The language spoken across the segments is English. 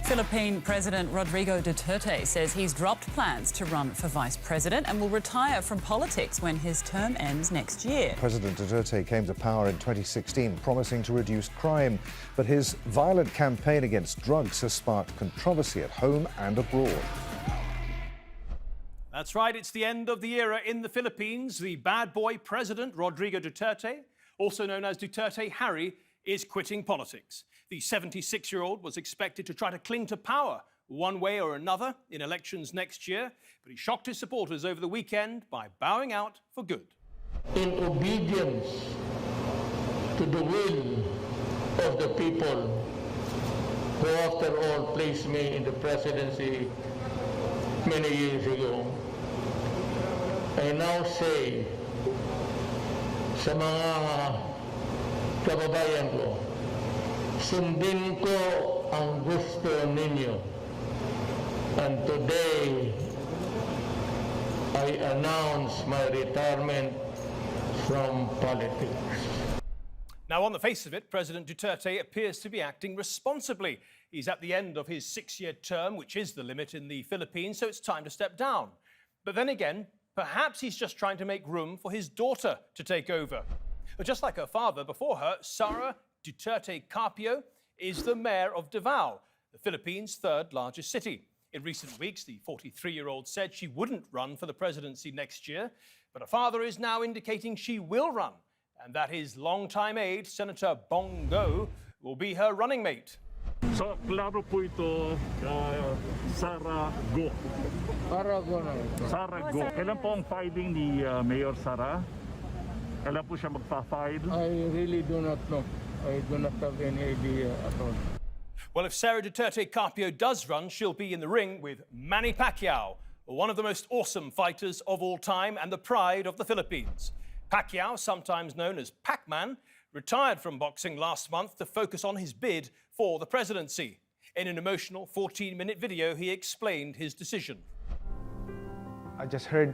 Philippine President Rodrigo Duterte says he's dropped plans to run for vice president and will retire from politics when his term ends next year. President Duterte came to power in 2016, promising to reduce crime. But his violent campaign against drugs has sparked controversy at home and abroad. That's right, it's the end of the era in the Philippines. The bad boy president, Rodrigo Duterte, also known as Duterte Harry, is quitting politics. The 76-year-old was expected to try to cling to power one way or another in elections next year, but he shocked his supporters over the weekend by bowing out for good. In obedience to the will of the people who, after all, placed me in the presidency many years ago, I now say sa mga kababayan ko, sundin ko ang gusto ninyo. And today, I announce my retirement from politics. Now, on the face of it, President Duterte appears to be acting responsibly. He's at the end of his 6-year term, which is the limit in the Philippines, so it's time to step down. But then again, perhaps he's just trying to make room for his daughter to take over. But just like her father before her, Sara Duterte-Carpio is the mayor of Davao, the Philippines' third largest city. In recent weeks, the 43-year-old said she wouldn't run for the presidency next year, but her father is now indicating she will run, and that his longtime aide, Senator Bong, will be her running mate. So, klaro po ito, Sara Go. Sara Go. Kailan po ang filing ni Mayor Sara? Kailan po siya magpa-file? I really do not know. I do not have any idea at all. Well, if Sara Duterte-Carpio does run, she'll be in the ring with Manny Pacquiao, one of the most awesome fighters of all time and the pride of the Philippines. Pacquiao, sometimes known as Pac-Man, retired from boxing last month to focus on his bid for the presidency. In an emotional 14-minute video, he explained his decision. I just heard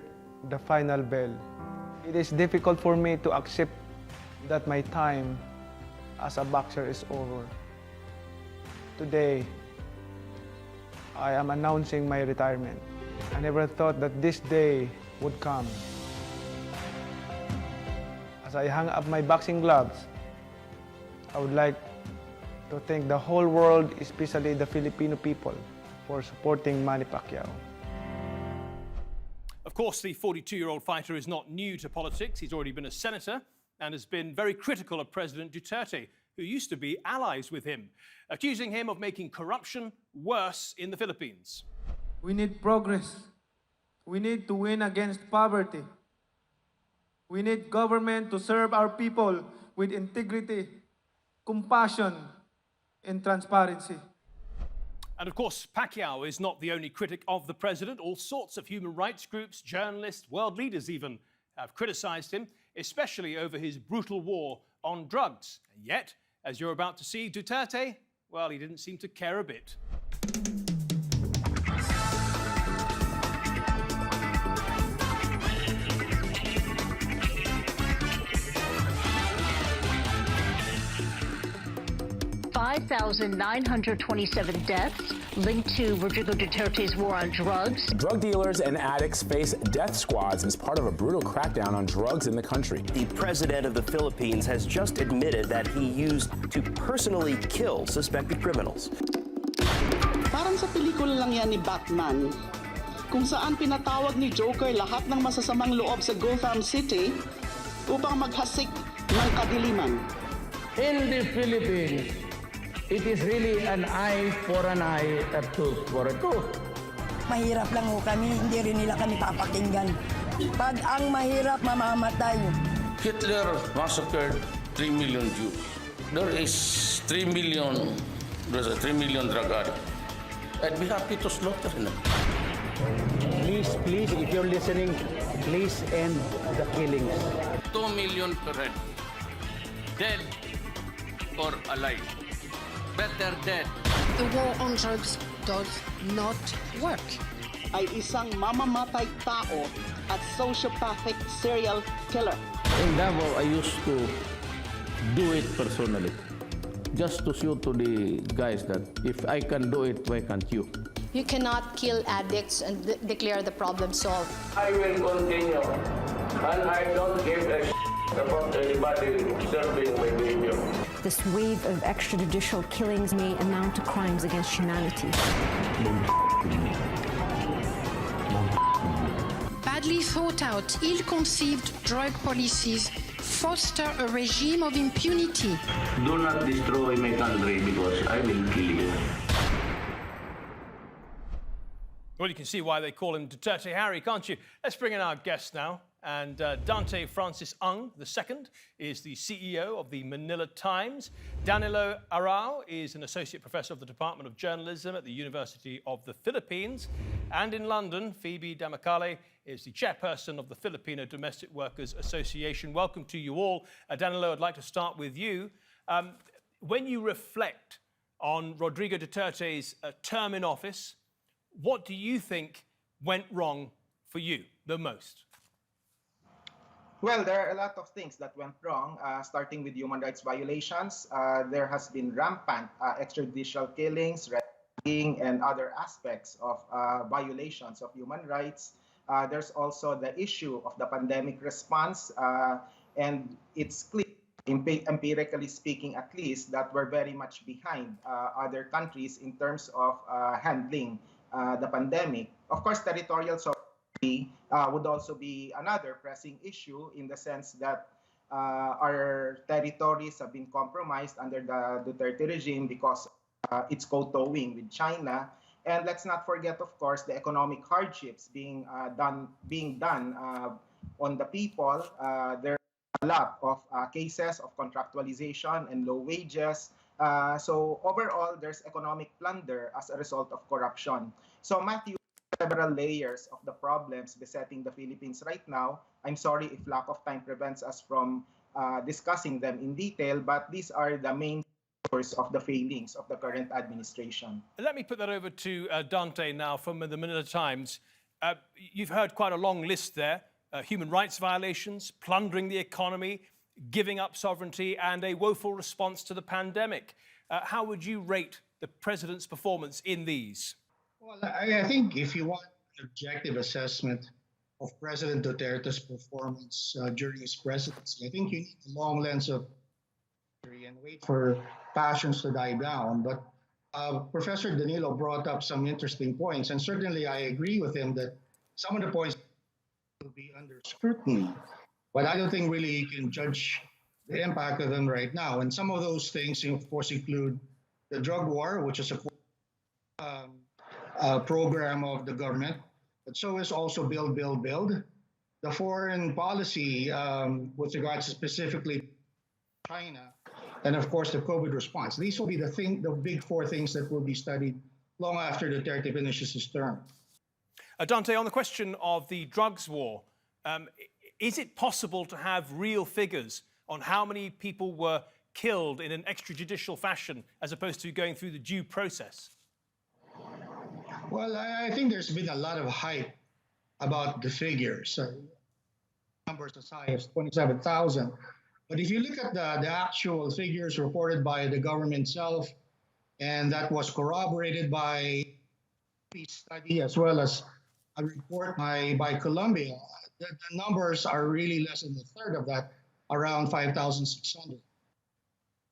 the final bell. It is difficult for me to accept that my time as a boxer is over. Today, I am announcing my retirement. I never thought that this day would come. As I hang up my boxing gloves, I would like to thank the whole world, especially the Filipino people, for supporting Manny Pacquiao. Of course, the 42-year-old fighter is not new to politics. He's already been a senator and has been very critical of President Duterte, who used to be allies with him, accusing him of making corruption worse in the Philippines. We need progress. We need to win against poverty. We need government to serve our people with integrity, compassion, and transparency. And of course, Pacquiao is not the only critic of the president. All sorts of human rights groups, journalists, world leaders even, have criticized him, especially over his brutal war on drugs. And yet, as you're about to see, Duterte, well, he didn't seem to care a bit. $5,927 deaths linked to Rodrigo Duterte's war on drugs. Drug dealers and addicts face death squads as part of a brutal crackdown on drugs in the country. The president of the Philippines has just admitted that he used to personally kill suspected criminals. Parang sa pelikula lang yan ni Batman, kung saan pinatawag ni Joker lahat ng masasamang loob sa Gotham City upang maghasik ng kadiliman. In the Philippines, it is really an eye for an eye, a tooth for a tooth. Mahirap lang ho kami, hindi rin nila kami papakinggan. Pag ang mahirap, mamamatay. Hitler massacred 3 million Jews. There's a 3 million drug addicts. I'd be happy to slaughter them. Please, if you're listening, please end the killings. 2 million per head. Dead or alive. Better dead. The war on drugs does not work. Ay isang mamamatay tao at sociopathic serial killer. In Davao, I used to do it personally. just to show to the guys that if I can do it, why can't you? You cannot kill addicts and declare the problem solved. I will continue, and I don't give a about anybody serving my behavior. This wave of extrajudicial killings may amount to crimes against humanity. Badly thought out, ill-conceived drug policies foster a regime of impunity. Do not destroy my country because I will kill you. Well, you can see why they call him Duterte Harry, can't you? Let's bring in our guest now. And Dante Francis Ang II is the CEO of the Manila Times. Danilo Arao is an associate professor of the Department of Journalism at the University of the Philippines. And in London, Phoebe Damacale is the chairperson of the Filipino Domestic Workers Association. Welcome to you all. Danilo, I'd like to start with you. When you reflect on Rodrigo Duterte's term in office, what do you think went wrong for you the most? Well, there are a lot of things that went wrong, starting with human rights violations. There has been rampant extrajudicial killings, ransacking, and other aspects of violations of human rights. There's also the issue of the pandemic response, and it's clear, empirically speaking at least, that we're very much behind other countries in terms of handling the pandemic. Of course, territorial sovereignty would also be another pressing issue in the sense that our territories have been compromised under the Duterte regime because it's kowtowing with China. And let's not forget, of course, the economic hardships being done on the people. There are a lot of cases of contractualization and low wages. So overall, there's economic plunder as a result of corruption. So Matthew, several layers of the problems besetting the Philippines right now. I'm sorry if lack of time prevents us from discussing them in detail, but these are the main source of the failings of the current administration. Let me put that over to Dante now from the Manila Times. You've heard quite a long list there. Human rights violations, plundering the economy, giving up sovereignty, and a woeful response to the pandemic. How would you rate the president's performance in these? Well, I think if you want an objective assessment of President Duterte's performance during his presidency, I think you need a long lens of history and wait for passions to die down. But Professor Danilo brought up some interesting points, and certainly I agree with him that some of the points will be under scrutiny. But I don't think really you can judge the impact of them right now. And some of those things, of course, include the drug war, which is a program of the government, but so is also build, build, build. The foreign policy with regards to specifically China, and of course the COVID response. These will be the big four things that will be studied long after Duterte finishes his term. Dante, on the question of the drugs war, is it possible to have real figures on how many people were killed in an extrajudicial fashion as opposed to going through the due process? Well, I think there's been a lot of hype about the figures. Numbers as high as 27,000. But if you look at the actual figures reported by the government itself, and that was corroborated by a study as well as a report by Colombia, the numbers are really less than a third of that, around 5,600.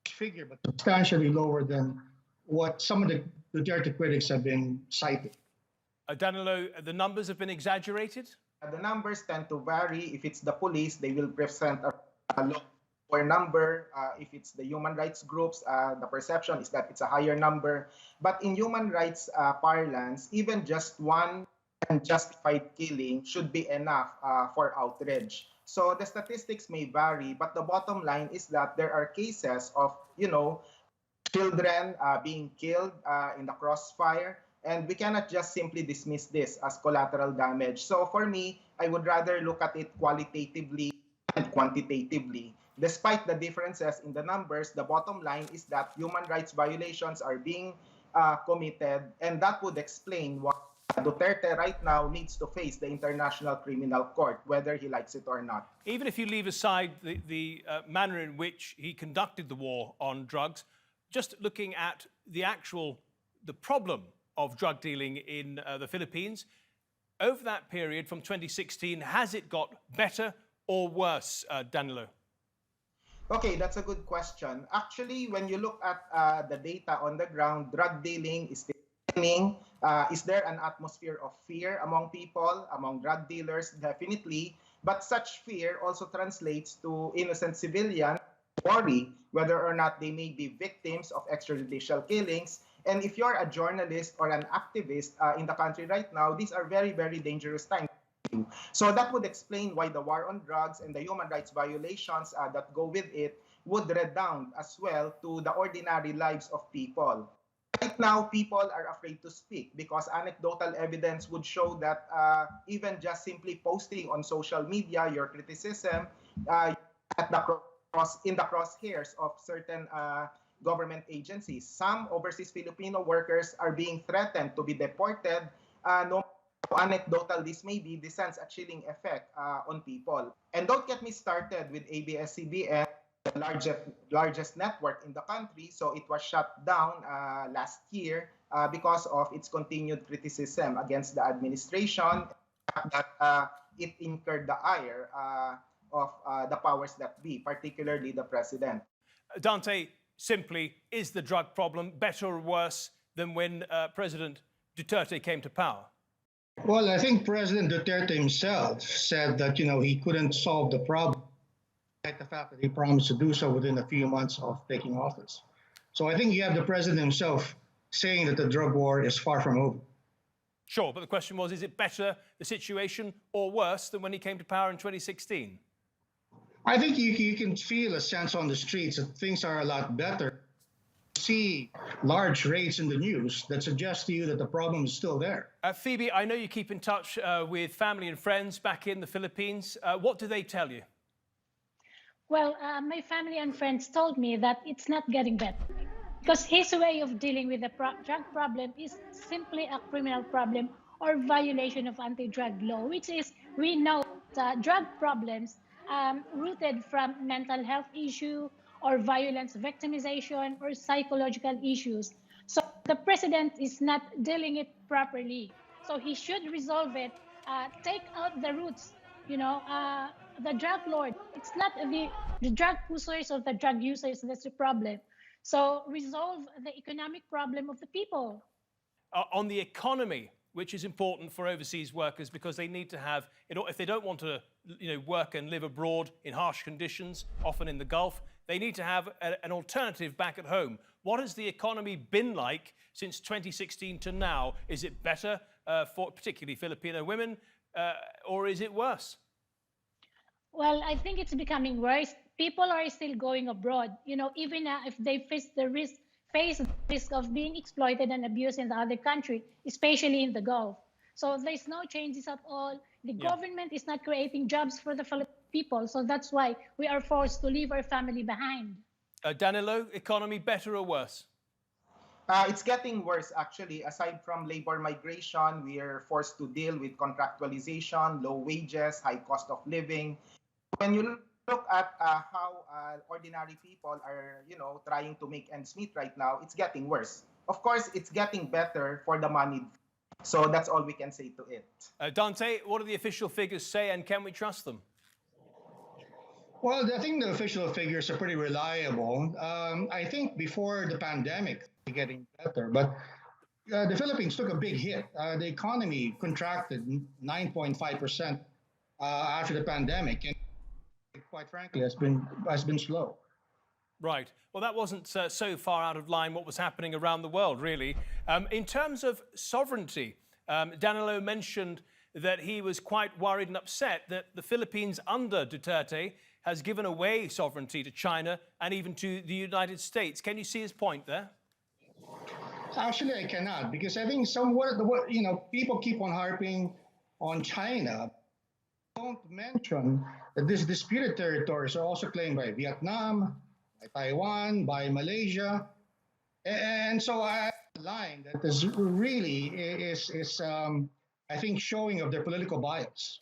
Figure, but substantially lower than what some of the Duterte critics have been citing. Danilo, the numbers have been exaggerated? The numbers tend to vary. If it's the police, they will present a lower number. If it's the human rights groups, the perception is that it's a higher number. But in human rights parlance, even just one unjustified killing should be enough for outrage. So the statistics may vary, but the bottom line is that there are cases of, children being killed in the crossfire, and we cannot just simply dismiss this as collateral damage. So for me, I would rather look at it qualitatively and quantitatively. Despite the differences in the numbers, the bottom line is that human rights violations are being committed, and that would explain why Duterte right now needs to face the International Criminal Court, whether he likes it or not. Even if you leave aside the manner in which he conducted the war on drugs, just looking at the problem of drug dealing in the Philippines, over that period from 2016, has it got better or worse, Danilo? Okay, that's a good question. Actually, when you look at the data on the ground, drug dealing is declining. Is there an atmosphere of fear among people, among drug dealers? Definitely. But such fear also translates to innocent civilians worry whether or not they may be victims of extrajudicial killings. And if you're a journalist or an activist in the country right now, these are very, very dangerous times. So that would explain why the war on drugs and the human rights violations that go with it would redound as well to the ordinary lives of people. Right now, people are afraid to speak because anecdotal evidence would show that even just simply posting on social media your criticism in the crosshairs of certain government agencies. Some overseas Filipino workers are being threatened to be deported. No matter how anecdotal this may be, this sends a chilling effect on people. And don't get me started with ABS-CBN, the largest network in the country. So it was shut down last year because of its continued criticism against the administration, that it incurred the ire of the powers that be, particularly the president. Dante, simply, is the drug problem better or worse than when President Duterte came to power? Well, I think President Duterte himself said that, he couldn't solve the problem, despite the fact that he promised to do so within a few months of taking office. So I think you have the president himself saying that the drug war is far from over. Sure, but the question was, is it better, the situation, or worse than when he came to power in 2016? I think you can feel a sense on the streets that things are a lot better. See large raids in the news that suggest to you that the problem is still there. Phoebe, I know you keep in touch with family and friends back in the Philippines. What do they tell you? Well, my family and friends told me that it's not getting better because his way of dealing with the drug problem is simply a criminal problem or violation of anti-drug law, which is, we know, drug problems rooted from mental health issue or violence victimization or psychological issues. So the president is not dealing it properly. So he should resolve it, take out the roots, the drug lord. It's not the drug pushers or the drug users that's the problem. So resolve the economic problem of the people. On the economy, which is important for overseas workers because they need to have, if they don't want to work and live abroad in harsh conditions, often in the Gulf, they need to have an alternative back at home. What has the economy been like since 2016 to now? Is it better for particularly Filipino women, or is it worse? Well, I think it's becoming worse. People are still going abroad, even if they face the risk of being exploited and abused in the other country, especially in the Gulf. So there's no changes at all. The government is not creating jobs for the Philippine people. So that's why we are forced to leave our family behind. Danilo, economy better or worse? It's getting worse, actually. Aside from labor migration, we are forced to deal with contractualization, low wages, high cost of living. When you look at how ordinary people are, trying to make ends meet right now, it's getting worse. Of course, it's getting better for the money. So that's all we can say to it. Dante, what do the official figures say, and can we trust them? Well, I think the official figures are pretty reliable. I think before the pandemic, it's getting better, but the Philippines took a big hit. The economy contracted 9.5% after the pandemic, and quite frankly, has been slow. Right. Well, that wasn't so far out of line what was happening around the world, really. In terms of sovereignty, Danilo mentioned that he was quite worried and upset that the Philippines under Duterte has given away sovereignty to China and even to the United States. Can you see his point there? Actually, I cannot, because I think people keep on harping on China. Don't mention that these disputed territories are also claimed by Vietnam, by Taiwan, by Malaysia, and so a line that is really I think, showing of their political bias.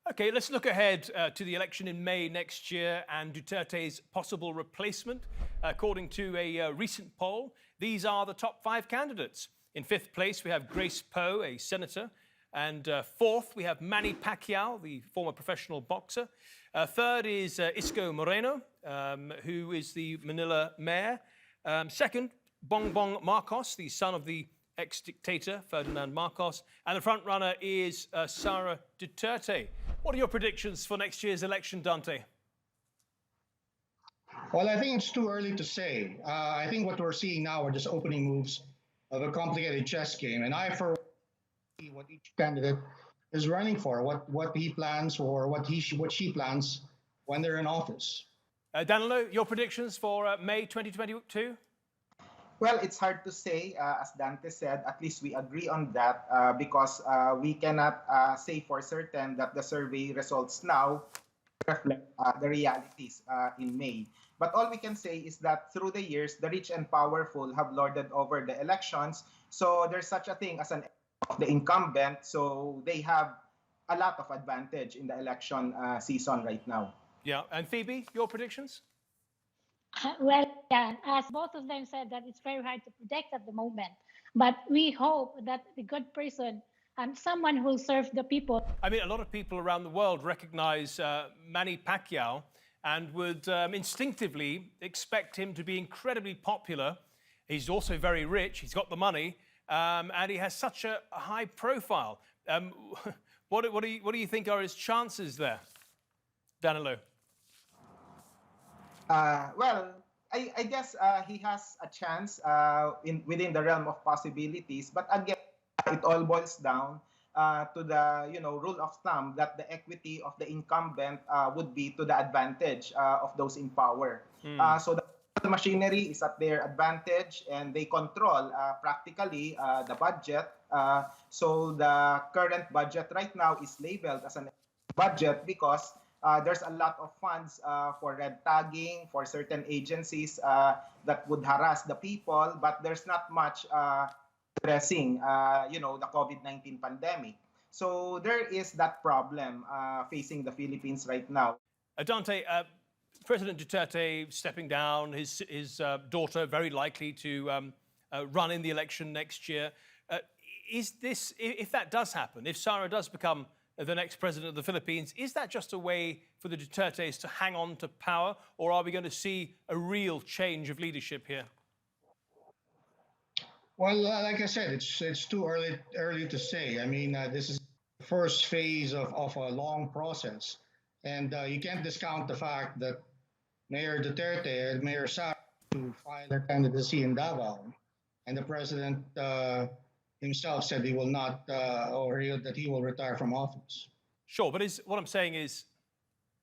Okay, let's look ahead to the election in May next year and Duterte's possible replacement. According to a recent poll, these are the top 5 candidates. In 5th place, we have Grace Poe, a senator. And 4th, we have Manny Pacquiao, the former professional boxer. 3rd is Isko Moreno, who is the Manila mayor. 2nd, Bong Marcos, the son of the ex-dictator Ferdinand Marcos. And the front runner is Sara Duterte. What are your predictions for next year's election, Dante? Well, I think it's too early to say. I think what we're seeing now are just opening moves of a complicated chess game. And I, for see what each candidate is running for, what he plans or what she plans when they're in office. Danilo, your predictions for May 2022? Well, it's hard to say. As Dante said, at least we agree on that because we cannot say for certain that the survey results now reflect the realities in May. But all we can say is that through the years, the rich and powerful have lorded over the elections. So there's such a thing as an of the incumbent. So they have a lot of advantage in the election season right now. Yeah, and Phoebe, your predictions? Well, yeah, as both of them said, that it's very hard to predict at the moment. But we hope that the good person and someone who will serve the people. I mean, a lot of people around the world recognize Manny Pacquiao and would instinctively expect him to be incredibly popular. He's also very rich, he's got the money, and he has such a high profile. What do you think are his chances there, Danilo? Well, I guess he has a chance within the realm of possibilities. But again, it all boils down to the rule of thumb that the equity of the incumbent would be to the advantage of those in power. So the machinery is at their advantage, and they control practically the budget. So the current budget right now is labeled as an budget because there's a lot of funds for red tagging, for certain agencies that would harass the people, but there's not much addressing, the COVID-19 pandemic. So there is that problem facing the Philippines right now. Dante, President Duterte stepping down, his daughter very likely to run in the election next year. Is this, if that does happen, if Sara does become the next president of the Philippines, is that just a way for the Dutertes to hang on to power, or are we going to see a real change of leadership here? Well, like I said, it's too early to say. I mean, this is the first phase of a long process, and you can't discount the fact that Mayor Duterte and Mayor Sara to file their candidacy in Davao, and the president himself said he will not, that he will retire from office. Sure, but what I'm saying is,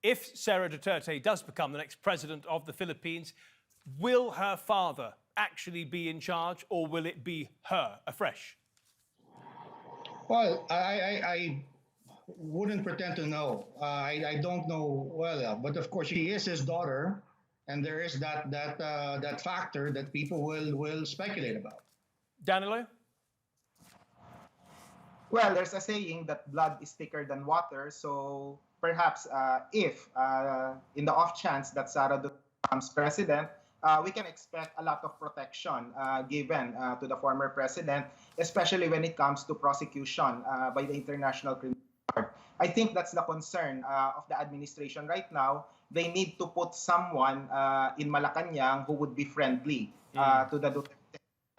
if Sara Duterte does become the next president of the Philippines, will her father actually be in charge, or will it be her afresh? Well, I wouldn't pretend to know. I don't know well, but of course she is his daughter, and there is that factor that people will speculate about. Danilo? Well, there's a saying that blood is thicker than water. So perhaps if in the off chance that Sara becomes president, we can expect a lot of protection given to the former president, especially when it comes to prosecution by the International Criminal Court. I think that's the concern of the administration right now. They need to put someone in Malacanang who would be friendly to the Duterte.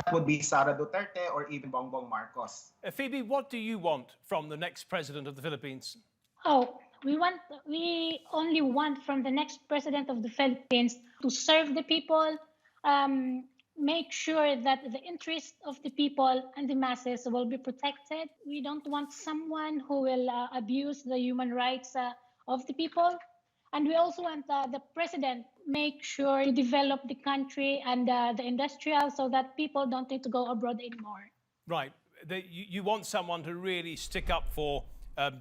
That would be Sara Duterte or even Bong Marcos. Phoebe, what do you want from the next president of the Philippines? Oh, we only want from the next president of the Philippines to serve the people, make sure that the interests of the people and the masses will be protected. We don't want someone who will abuse the human rights of the people. And we also want the president make sure to develop the country and the industrial so that people don't need to go abroad anymore. Right. You want someone to really stick up for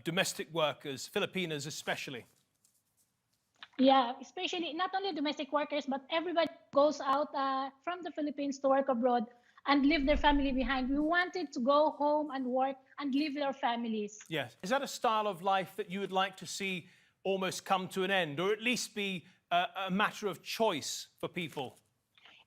domestic workers, Filipinos especially. Yeah, especially not only domestic workers, but everybody goes out from the Philippines to work abroad. and leave their family behind. We wanted to go home and work and leave their families. Yes. Is that a style of life that you would like to see almost come to an end, or at least be a matter of choice for people?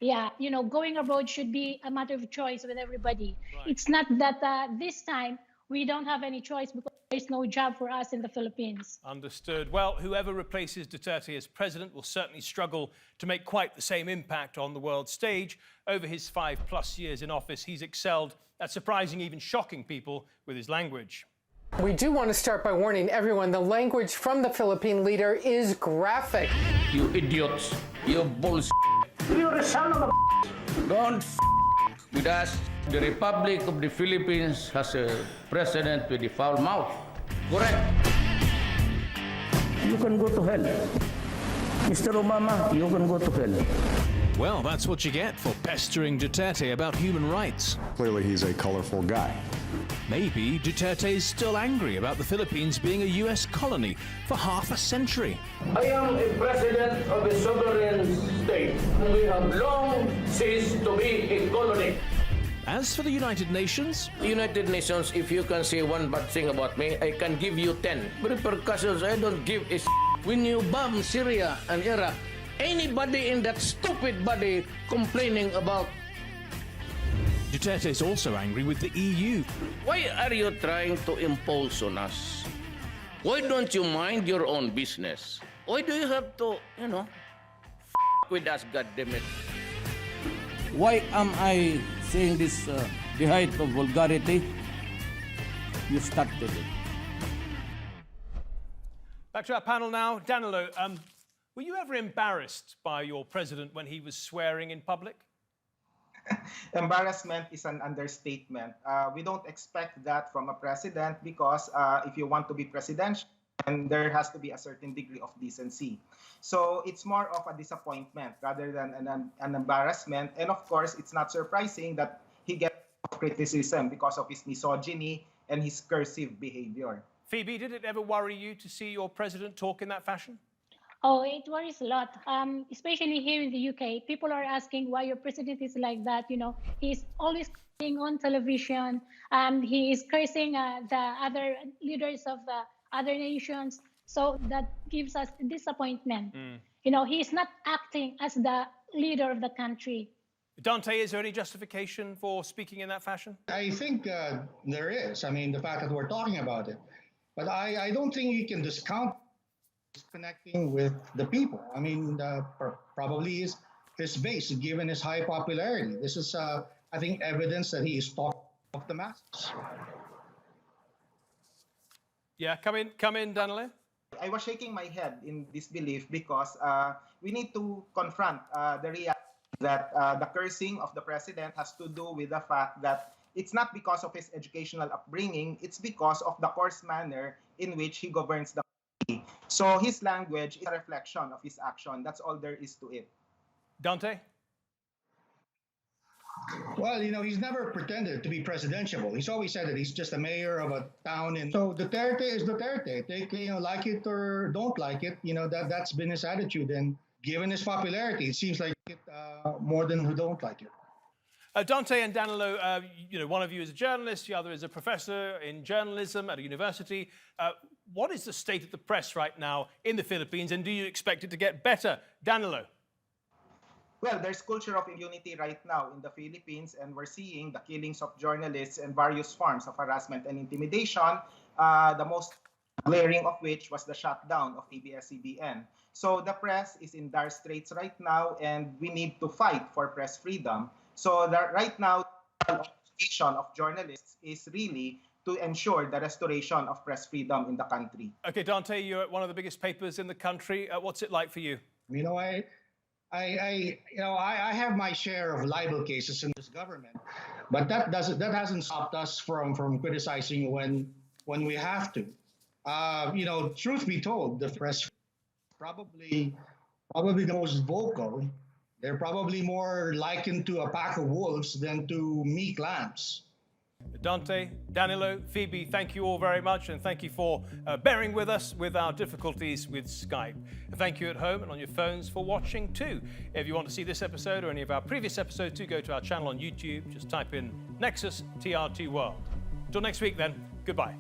Yeah, going abroad should be a matter of choice with everybody. Right. It's not that this time we don't have any choice because there's no job for us in the Philippines. Understood. Well, whoever replaces Duterte as president will certainly struggle to make quite the same impact on the world stage. Over his 5+ years in office, he's excelled at surprising, even shocking people with his language. We do want to start by warning everyone the language from the Philippine leader is graphic. You idiots. You bullshit. You're a son of a Don't with us. The Republic of the Philippines has a president with a foul mouth. Correct. You can go to hell. Mr. Obama, you can go to hell. Well, that's what you get for pestering Duterte about human rights. Clearly, he's a colorful guy. Maybe Duterte is still angry about the Philippines being a US colony for half a century. I am a president of a sovereign state. We have long ceased to be a colony. As for the United Nations? The United Nations, if you can say one bad thing about me, I can give you 10. Repercussions, I don't give a When you bomb Syria and Iraq, anybody in that stupid body complaining about. Duterte is also angry with the EU. Why are you trying to impose on us? Why don't you mind your own business? Why do you have to, with us, goddammit? Why am I saying this, the height of vulgarity? You started it. Back to our panel now. Danilo, were you ever embarrassed by your president when he was swearing in public? Embarrassment is an understatement. We don't expect that from a president because if you want to be presidential, then there has to be a certain degree of decency. So it's more of a disappointment rather than an embarrassment. And of course, it's not surprising that he gets criticism because of his misogyny and his cursive behavior. Phoebe, did it ever worry you to see your president talk in that fashion? Oh, it worries a lot, especially here in the UK. People are asking why your president is like that. He's always being on television. He is cursing the other leaders of the other nations. So that gives us disappointment. He's not acting as the leader of the country. Dante, is there any justification for speaking in that fashion? I think there is. I mean, the fact that we're talking about it. But I don't think you can discount connecting with the people. I mean, probably his base, given his high popularity. This is, I think, evidence that he is talking of the masses. Yeah, come in, Danilo. I was shaking my head in disbelief because we need to confront the reality that the cursing of the president has to do with the fact that it's not because of his educational upbringing, it's because of the coarse manner in which he governs the country. So his language is a reflection of his action. That's all there is to it. Dante? Well, he's never pretended to be presidential. He's always said that he's just a mayor of a town. So Duterte is Duterte. They, like it or don't like it, that's been his attitude. And given his popularity, it seems like it more than who don't like it. Dante and Danilo, one of you is a journalist, the other is a professor in journalism at a university. What is the state of the press right now in the Philippines, and do you expect it to get better? Danilo? Well, there's culture of impunity right now in the Philippines, and we're seeing the killings of journalists and various forms of harassment and intimidation, the most glaring of which was the shutdown of ABS-CBN. So the press is in dire straits right now, and we need to fight for press freedom. So right now, the obligation of journalists is really to ensure the restoration of press freedom in the country. Okay, Dante, you're at one of the biggest papers in the country. What's it like for you? I have my share of libel cases in this government, but that hasn't stopped us from criticizing when we have to. Truth be told, the press probably the most vocal. They're probably more likened to a pack of wolves than to meek lambs. Dante, Danilo, Phoebe, thank you all very much, and thank you for bearing with us with our difficulties with Skype. And thank you at home and on your phones for watching too. If you want to see this episode or any of our previous episodes, do go to our channel on YouTube. Just type in Nexus TRT World. Till next week then, goodbye.